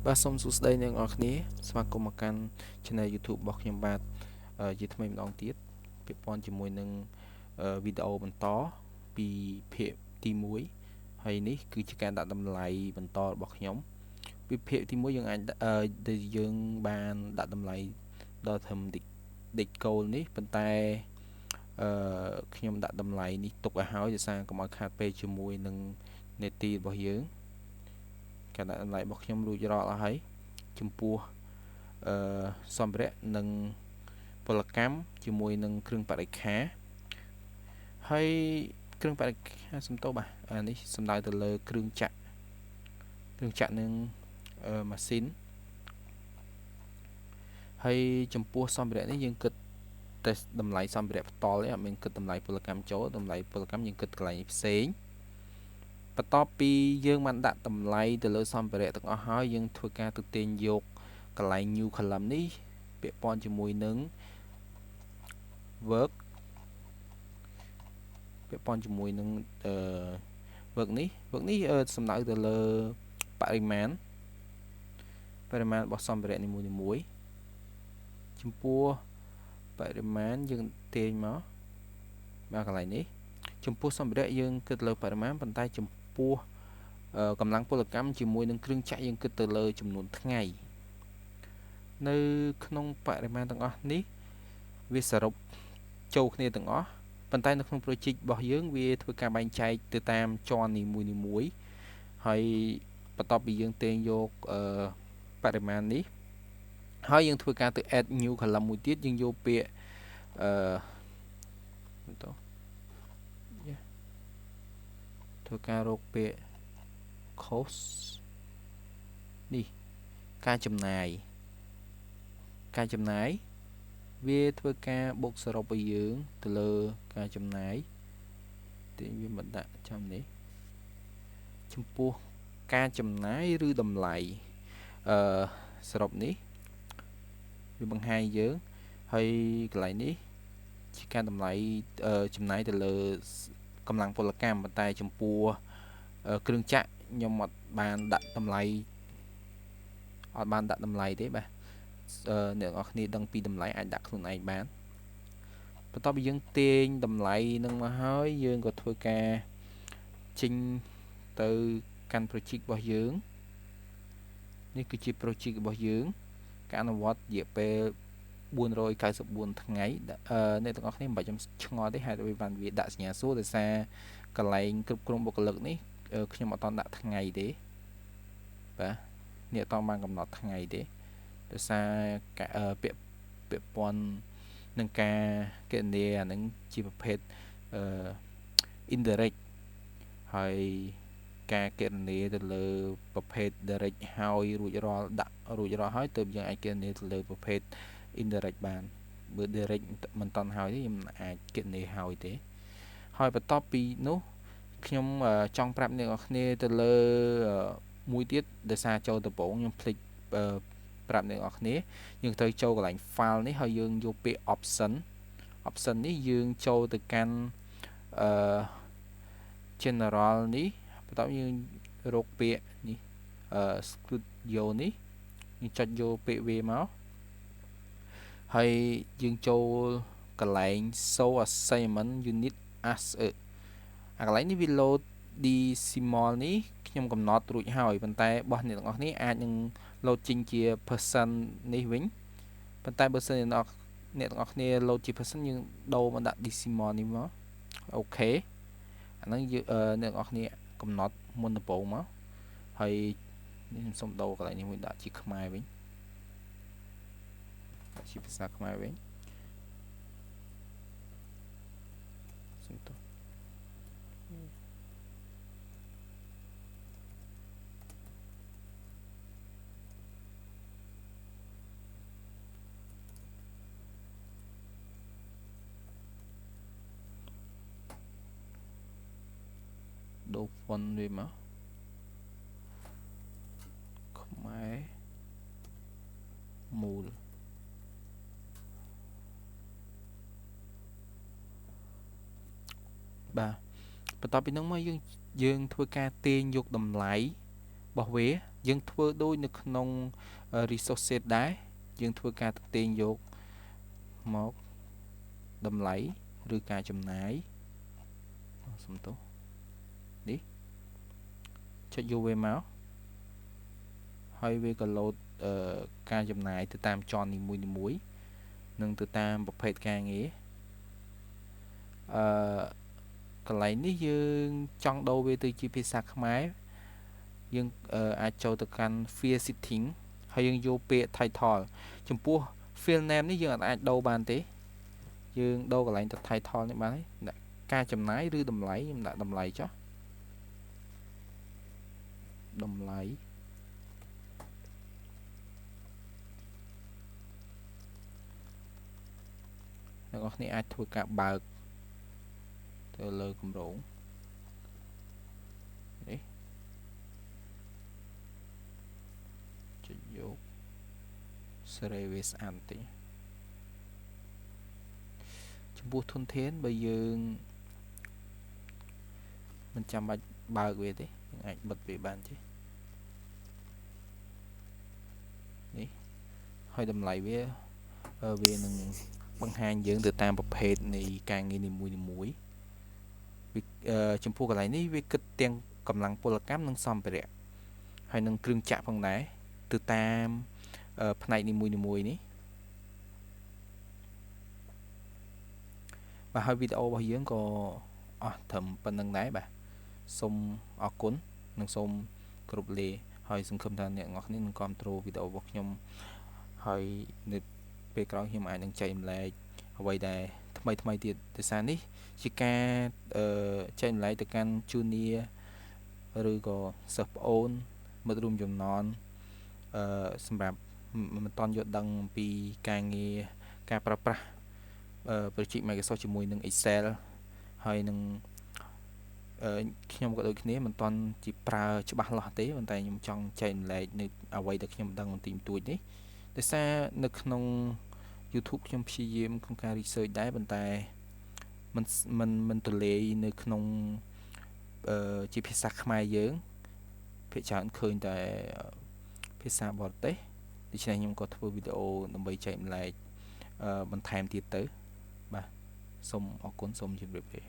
បាទសូមសួស្តីអ្នកនរគ្នាស្វាគមន៍មកកាន់ Channel YouTube របស់ខ្ញុំបាទជាថ្មីម្ដងទៀតពាក់ព័ន្ធជាមួយនឹងវីដេអូបន្តពីភាគទី1ហើយនេះគឺជាការដាក់តម្លៃបន្តរបស់ខ្ញុំពីភាគទី1យើងអាចដែលយើងបានដាក់តម្លៃដល់ធំដេកគោលនេះប៉ុន្តែខ្ញុំដាក់តម្លៃនេះទុកឲ្យហើយដោយសារកុំឲ្យខាតពេលជាមួយនឹងនេតិរបស់យើងការដាក់តម្លៃរបស់ខ្ញុំរួចរាល់អស់ហើយចំពោះសម្ភារៈនិងពលកម្មជាមួយនឹងគ្រឿងបរិក្ខារហើយគ្រឿងបរិក្ខារសំទោសបាទនេះសំដៅទៅលើគ្រឿងចក្រនិងម៉ាស៊ីនហើយចំពោះសម្ភារៈនេះយើងគិតតែតម្លៃសម្ភារៈផ្ទាល់ទេអត់មានគិតតម្លៃពលកម្មចូលតម្លៃពលកម្មយើងគិតកន្លែងផ្សេងបន្ទាប់ពីយើងបានដាក់តម្លៃទៅលើសម្ភារៈទាំងអស់ហើយយើងធ្វើការទៅទាញយកកន្លែង new column នេះពាក់ព័ន្ធជាមួយនឹង work ពាក់ព័ន្ធជាមួយនឹងwork នេះសំដៅទៅលើបរិមាណរបស់សម្ភារៈនីមួយៗចំពោះបរិមាណយើងទាញមកកន្លែងនេះចំពោះសម្ភារៈយើងគិតលើបរិមាណប៉ុន្តែចំពោះកម្លាំងពលកម្មជាមួយនឹងគ្រឿងចក្រយើងគិតទៅលើចំនួនថ្ងៃនៅក្នុងបរិមាណទាំងអស់នេះវាសរុបចូលគ្នាទាំងអស់ប៉ុន្តែនៅក្នុង project របស់យើងវាធ្វើការបែងចែកទៅតាមជាន់នីមួយៗហើយបន្ទាប់ពីយើងទាញយកបរិមាណនេះហើយយើងធ្វើការទៅ add new column មួយទៀតយើងយកពាក្យធ្វើការរកពាក្យ cost នេះការចំណាយវាធ្វើការបូកសរុបឲ្យយើងទៅលើការចំណាយទាញវាមកដាក់ចំនេះចំពោះការចំណាយឬតម្លៃសរុបនេះវាបង្ហាញយើងហើយកន្លែងនេះជាការតម្លៃចំណាយទៅលើកម្លាំងពលកម្មប៉ុន្តែចំពោះគ្រឿងចក្រខ្ញុំអត់បានដាក់តម្លៃទេបាទអ្នកនរគ្នាដឹងពីតម្លៃអាចដាក់ខ្លួនឯងបានបន្ទាប់ពីយើងទាញតម្លៃនឹងមកហើយយើងក៏ធ្វើការចេញទៅកាន់ project របស់យើងនេះគឺជា project របស់យើងការអនុវត្តរយៈពេល494ថ្ងៃអ្នកទាំងអស់គ្នាមិនបាច់ឆ្ងល់ទេហេតុអ្វីបានវាដាក់សញ្ញាសួរដោយសារកន្លែងគ្រប់គ្រងបុគ្គលិកនេះខ្ញុំអត់តដាក់ថ្ងៃទេបាទនេះអត់តបានកំណត់ថ្ងៃទេដោយសារពាក់ព័ន្ធនឹងការគណនាអានឹងជាប្រភេទindirect ហើយការគណនាទៅលើប្រភេទ direct ហើយរួចរាល់ហើយទើបយើងអាចគណនាទៅលើប្រភេទ indirect បានបើ direct មិនតន់ហើយទេខ្ញុំអាចគណនាហើយទេហើយបន្ទាប់ពីនោះខ្ញុំចង់ប្រាប់អ្នកនរគ្នាទៅលើមួយទៀតដោយសារចូលដំបូងខ្ញុំភ្លេចប្រាប់អ្នកនរគ្នាយើងត្រូវចូលកន្លែង file នេះហើយយើងយកពាក្យ option នេះយើងចូលទៅកាន់general នេះបន្ទាប់យើងរកពាក្យនេះstudio នេះយើងចុចយកពាក្យវាមកហើយយើងចូលកន្លែង show assignment unit as កន្លែងនេះវា load decimal នេះខ្ញុំកំណត់រួចហើយប៉ុន្តែរបស់អ្នកទាំងអស់នេះអាចនឹង load ចេញជា percent នេះវិញប៉ុន្តែបើសិនអ្នកទាំងអស់គ្នា load ជា percent យើងដូរមកដាក់ decimal នេះមកអូខេអាហ្នឹងអ្នកទាំងអស់គ្នាកំណត់មុនដំបូងមកហើយខ្ញុំសូមដូរកន្លែងនេះមួយដាក់ជាខ្មែរវិញជាភាសាខ្មែរវិញសុំទោសដូរ font វាមកខ្មែរមូលបាទបន្ទាប់ពីនោះមកយើងធ្វើការទាញយកតម្លៃ បោះវាយើងធ្វើដូចនៅក្នុង resource set ដែរយើងធ្វើការទិញយកមកតម្លៃឬការចំណាយសំទោសនេះចុចយកវាមកហើយវាក៏ load ការចំណាយទៅតាមជាន់នីមួយៗនិងទៅតាមប្រភេទការងារកន្លែងនេះយើងចង់ដូរវាទៅជាភាសាខ្មែរយើងអាចចូលទៅកាន់ field setting ហើយយើងយកពាក្យ title ចំពោះ field name នេះយើងអាចដូរបានទេយើងដូរកន្លែងទៅ title នេះបានទេដាក់ការចំណាយឬតម្លៃខ្ញុំដាក់តម្លៃចុះតម្លៃអ្នកនរគ្នាអាចធ្វើការបើកទៅលើគម្រោងនេះចុចយកសេរីវាស្អាតបន្តិចចំពោះធនធានបើយើងមិនចាំបាច់បើកវាទេយើងអាចបិទវាបានទេនេះហើយតម្លៃវានឹងបង្ហាញយើងទៅតាមប្រភេទនៃការងារនីមួយៗចំពោះកន្លែងនេះវាគិតទាំងកម្លាំងពលកម្មនិងសម្ភារៈហើយនឹងគ្រឿងចក្រផងដែរទៅតាមផ្នែកនីមួយៗនេះបាទហើយវីដេអូរបស់យើងក៏អស់ត្រឹមប៉ុណ្្នឹងដែរបាទសូមអរគុណនិងសូមគោរពលាហើយសង្ឃឹមថាអ្នកនរគ្នានឹងគាំទ្រវីដេអូរបស់ខ្ញុំហើយនៅពេលក្រោយខ្ញុំអាចនឹងចែករំលែកអ្វីដែលថ្មីទៀតដោយសារនេះជាការចែករំលែកទៅកាន់ junior ឬក៏សិស្សប្អូនមិត្តរួមចំណន់សម្រាប់មិនតន់យល់ដឹងអំពីការងារការប្រើប្រាស់project Microsoft ជាមួយនឹង Excel ហើយនឹងខ្ញុំក៏ដូចគ្នាមិនតន់ជាប្រើច្បាស់លាស់ទេប៉ុន្តែខ្ញុំចង់ចែករំលែកនៅអ្វីដែលខ្ញុំដឹងបន្តិចបន្តួចនេះដោយសារនៅក្នុង YouTube ខ្ញុំព្យាយាមក្នុងការ research ដែរប៉ុន្តែមិនទូលាយនៅក្នុងជាភាសាខ្មែរយើងភាគច្រើនឃើញតែភាសាបរទេសដូច្នេះខ្ញុំក៏ធ្វើវីដេអូដើម្បីចែករំលែកបន្ថែមទៀតទៅបាទសូមអរគុណសូមជម្រាបលា